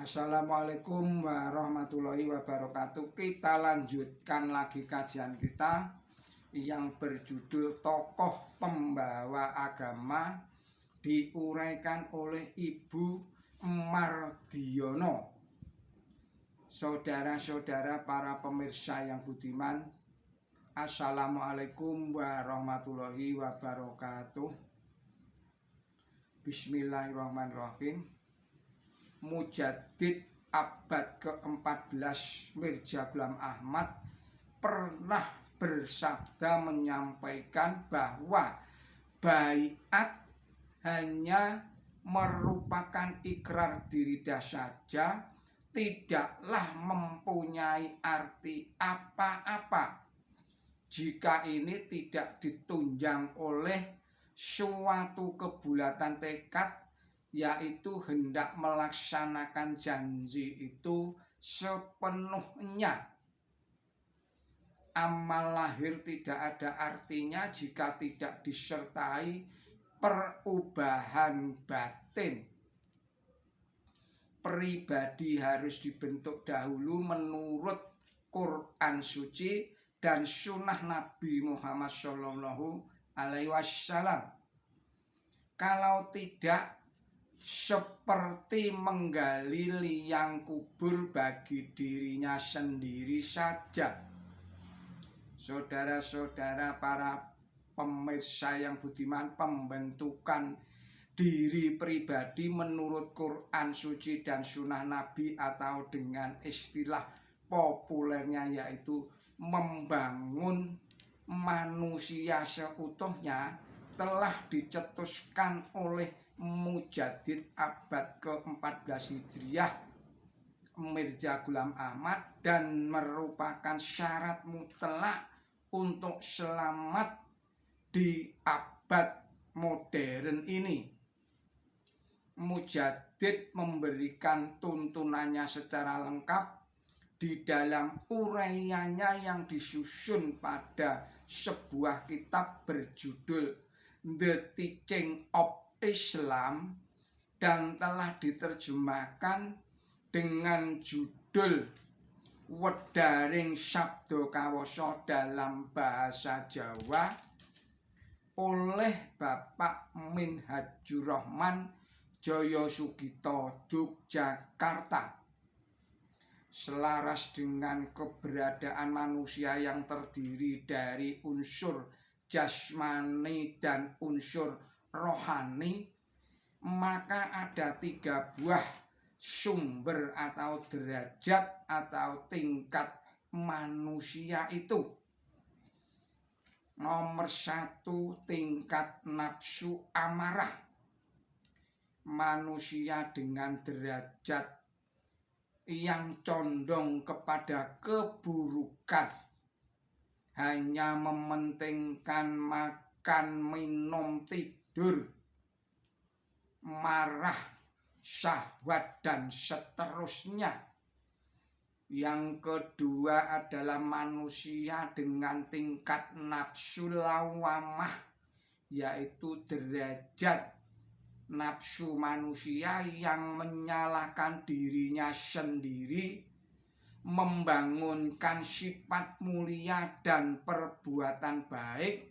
Assalamualaikum warahmatullahi wabarakatuh. Kita lanjutkan lagi kajian kita yang berjudul Tokoh Pembawa Agama, diuraikan oleh Ibu Mardiono. Saudara-saudara para pemirsa yang budiman, Assalamualaikum warahmatullahi wabarakatuh. Bismillahirrahmanirrahim. Mujaddid abad ke-14 Mirza Ghulam Ahmad pernah bersabda menyampaikan bahwa baiat hanya merupakan ikrar diri saja, tidaklah mempunyai arti apa-apa jika ini tidak ditunjang oleh suatu kebulatan tekad, yaitu hendak melaksanakan janji itu sepenuhnya. Amal lahir tidak ada artinya jika tidak disertai perubahan batin. Pribadi harus dibentuk dahulu menurut Quran suci dan sunnah Nabi Muhammad SAW. Kalau tidak, seperti menggali liang kubur bagi dirinya sendiri saja. Saudara-saudara para pemirsa yang budiman, pembentukan diri pribadi menurut Quran suci dan sunnah Nabi, atau dengan istilah populernya yaitu membangun manusia seutuhnya, telah dicetuskan oleh Mujaddid abad ke-14 Hijriah Mirza Ghulam Ahmad dan merupakan syarat mutlak untuk selamat di abad modern ini. Mujaddid memberikan tuntunannya secara lengkap di dalam uraiannya yang disusun pada sebuah kitab berjudul The Teaching of Islam dan telah diterjemahkan dengan judul Wedaring Sabdo Kawoso dalam bahasa Jawa oleh Bapak Minhajur Rahman Joyosugito, Yogyakarta. Selaras dengan keberadaan manusia yang terdiri dari unsur jasmani dan unsur rohani, maka ada 3 buah sumber atau derajat atau tingkat manusia itu. Nomor 1, tingkat nafsu amarah. Manusia dengan derajat yang condong kepada keburukan, hanya mementingkan makan, minum, tidur, marah, syahwat, dan seterusnya. Yang kedua adalah manusia dengan tingkat nafsu lawamah, yaitu derajat nafsu manusia yang menyalahkan dirinya sendiri, membangunkan sifat mulia dan perbuatan baik,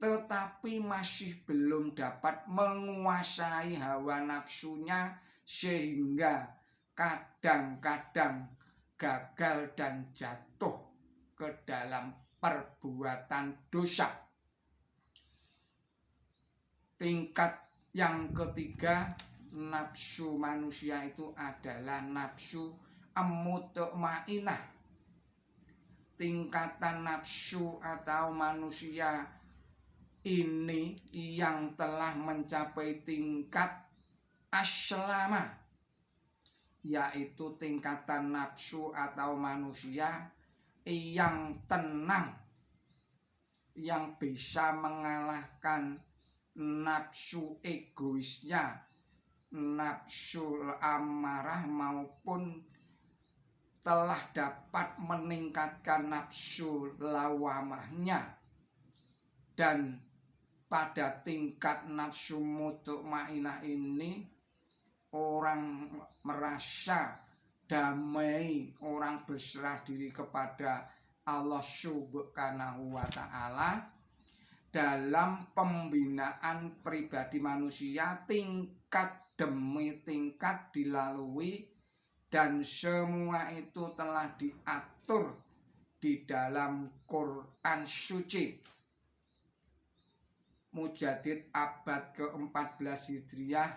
tetapi masih belum dapat menguasai hawa nafsunya, sehingga kadang-kadang gagal dan jatuh ke dalam perbuatan dosa. Tingkat yang ketiga nafsu manusia itu adalah nafsu mutmainnah. Tingkatan nafsu atau manusia ini yang telah mencapai tingkat aslama, yaitu tingkatan nafsu atau manusia yang tenang, yang bisa mengalahkan nafsu egoisnya, nafsu amarah, maupun telah dapat meningkatkan nafsu lawamahnya. Dan pada tingkat nafsu mutmainnah ini orang merasa damai, orang berserah diri kepada Allah Subhanahu wa Ta'ala dalam pembinaan pribadi manusia tingkat demi tingkat dilalui, dan semua itu telah diatur di dalam Quran suci. Mujadid abad ke-14 Hijriah,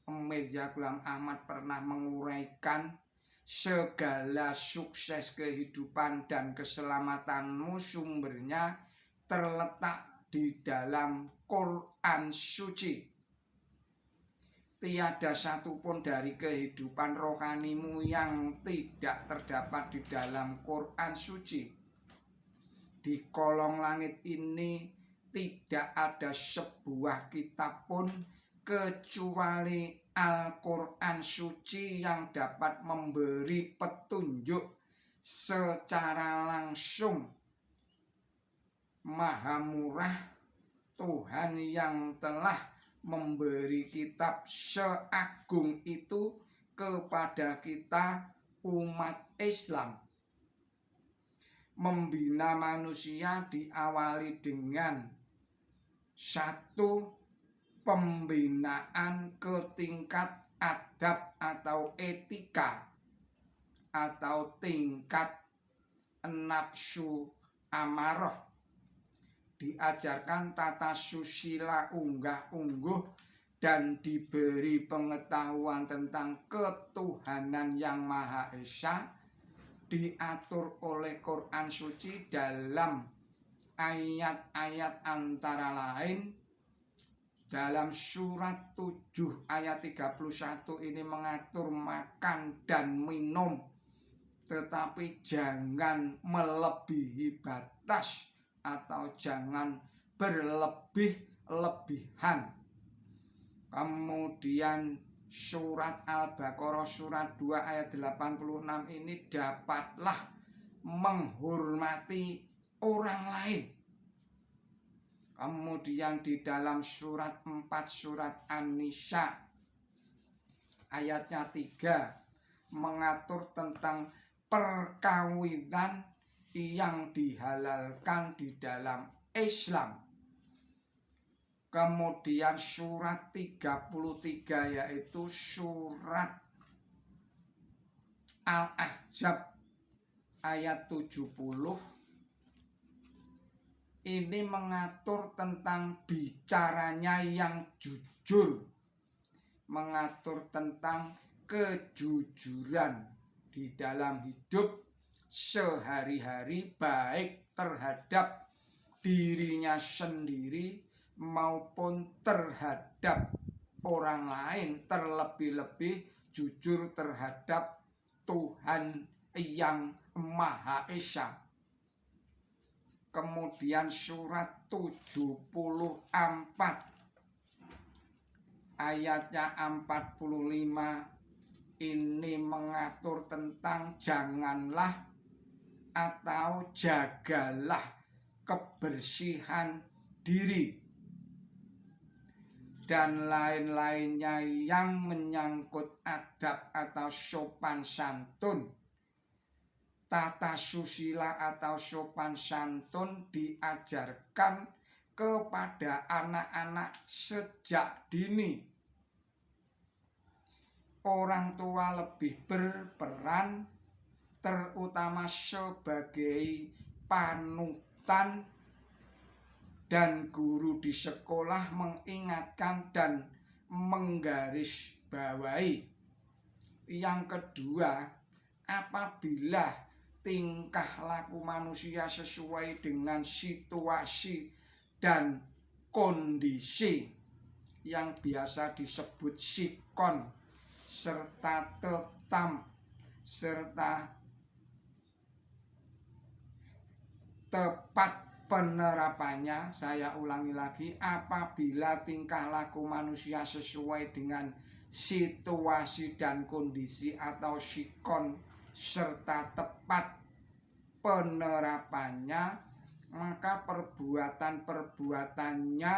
Mirza Ghulam Ahmad pernah menguraikan segala sukses kehidupan dan keselamatanmu sumbernya terletak di dalam Quran suci. Tiada satupun dari kehidupan rohanimu yang tidak terdapat di dalam Quran suci. Di kolong langit ini tidak ada sebuah kitab pun kecuali Al-Quran suci yang dapat memberi petunjuk secara langsung. Maha murah Tuhan yang telah memberi kitab seagung itu kepada kita umat Islam. Membina manusia diawali dengan satu, pembinaan ke tingkat adab atau etika atau tingkat nafsu amarah. Diajarkan tata susila unggah-ungguh dan diberi pengetahuan tentang ketuhanan yang Maha Esa, diatur oleh Quran suci dalam ayat-ayat antara lain. Dalam surat 7 ayat 31 ini mengatur makan dan minum, tetapi jangan melebihi batas atau jangan berlebih-lebihan. Kemudian surat Al-Baqarah surat 2 ayat 86 ini dapatlah menghormati orang lain. Kemudian di dalam surat 4 surat An-Nisa ayatnya 3 mengatur tentang perkawinan yang dihalalkan di dalam Islam. Kemudian surat 33 yaitu surat Al-Ahzab ayat 70 ini mengatur tentang bicaranya yang jujur, mengatur tentang kejujuran di dalam hidup sehari-hari, baik terhadap dirinya sendiri maupun terhadap orang lain, terlebih-lebih jujur terhadap Tuhan yang Maha Esa. Kemudian surat 74 ayatnya 45 ini mengatur tentang janganlah atau jagalah kebersihan diri dan lain-lainnya yang menyangkut adab atau sopan santun. Tata susila atau sopan santun diajarkan kepada anak-anak sejak dini. Orang tua lebih berperan, terutama sebagai panutan, dan guru di sekolah mengingatkan dan menggarisbawahi. Yang kedua, apabila tingkah laku manusia sesuai dengan situasi dan kondisi yang biasa disebut sikon serta tetam serta tepat penerapannya, saya ulangi lagi, apabila tingkah laku manusia sesuai dengan situasi dan kondisi atau sikon serta tepat penerapannya, maka perbuatan-perbuatannya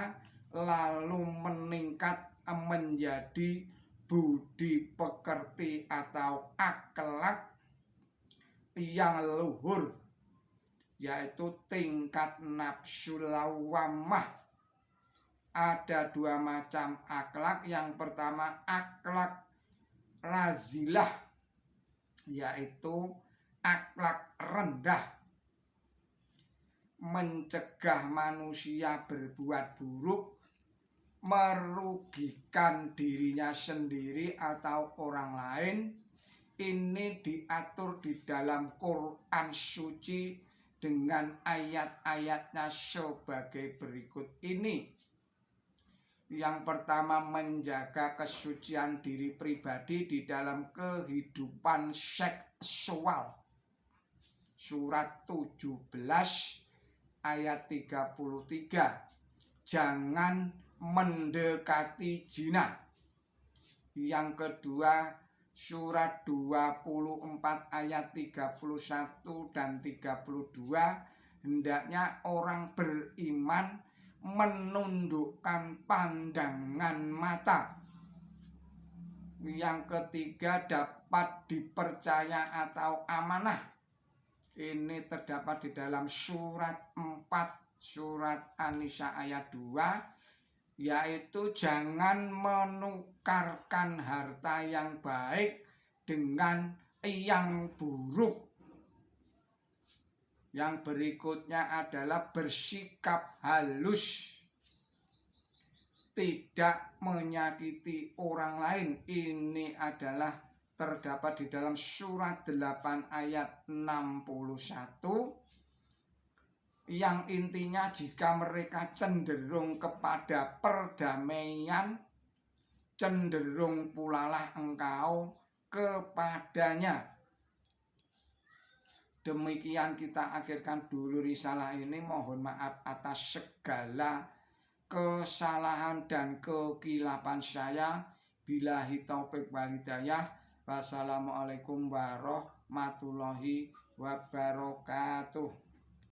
lalu meningkat menjadi budi pekerti atau akhlak yang luhur, yaitu tingkat nafsu lawamah. Ada dua macam akhlak. Yang pertama akhlak razilah, yaitu akhlak rendah, mencegah manusia berbuat buruk, merugikan dirinya sendiri atau orang lain. Ini diatur di dalam Quran suci dengan ayat-ayatnya sebagai berikut ini. Yang pertama, menjaga kesucian diri pribadi di dalam kehidupan seksual. Surat 17 ayat 33. Jangan mendekati zina. Yang kedua, surat 24 ayat 31 dan 32. Hendaknya orang beriman menundukkan pandangan mata. Yang ketiga, dapat dipercaya atau amanah. Ini terdapat di dalam surat 4 surat An-Nisa ayat 2, yaitu jangan menukarkan harta yang baik dengan yang buruk. Yang berikutnya adalah bersikap halus, tidak menyakiti orang lain. Ini adalah terdapat di dalam surat 8 ayat 61, yang intinya jika mereka cenderung kepada perdamaian, cenderung pulalah engkau kepadanya. Demikian kita akhirkan dulu risalah ini. Mohon maaf atas segala kesalahan dan kekilapan saya. Billahi taufik wal hidayah. Wassalamualaikum warahmatullahi wabarakatuh.